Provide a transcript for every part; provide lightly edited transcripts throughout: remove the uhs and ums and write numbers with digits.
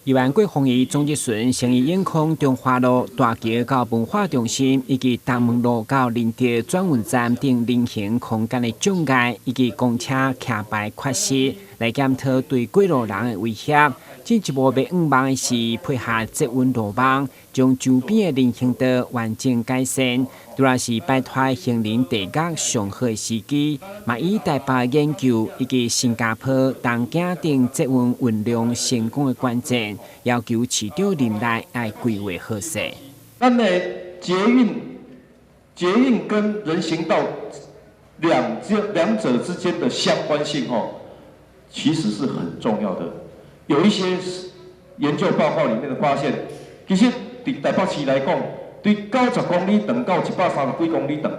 宜兰国防于总日顺成于永康中华路大桥到文化中心，以及东门路到林德转运站等人行空间的障碍，以及公车徛排缺失，来检讨对过路人的威胁。进一步要预防的是配合捷运路网，将周边的人行道完整改善。主要是摆脱行人地角上好的时机，嘛以台北研究以及新加坡、东京等捷运运量成功的关键，要求市长任内要规划好势。咱的捷运跟人行道两者之间的相关性其实是很重要的。有一些研究报告里面的发现，其实对台北市来讲，对90公里长到130几公里长，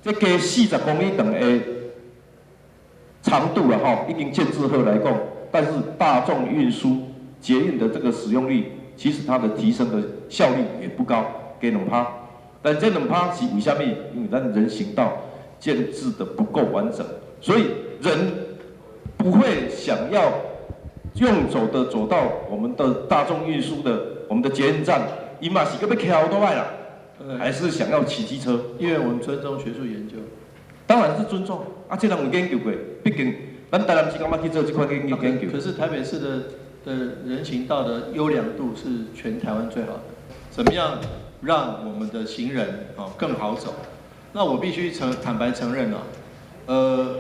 这加40公里长的长度已经建制好来讲，但是大众运输捷运的这个使用率，其实它的提升的效率也不高，给2%。但这2%是为什么？因为咱人行道建制的不够完整，所以人不会想要用走到我们的大众运输的我们的捷运站，伊嘛是个要骑好多摆啦，还是想要骑机车？因为我们尊重学术研究，当然是尊重啊，这人有研究过，毕竟咱台南市干嘛去做这块研究？可是台北市的人行道的优良度是全台湾最好的，怎么样让我们的行人更好走？那我必须坦白承认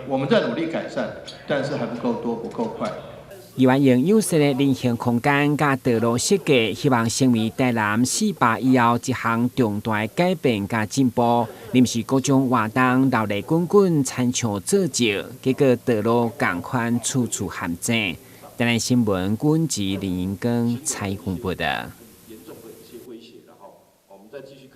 我们在努力改善，但是还不够多，不够快。宜兰用优势的人行空间甲道路设计，希望成为台南400以后一项重大的改变甲进步。临时各种活动闹热滚滚，参像做旧，结果道路共款处处陷阱。台南新闻军籍林英庚采访报道。严重的一些威胁，然后我们再继续看。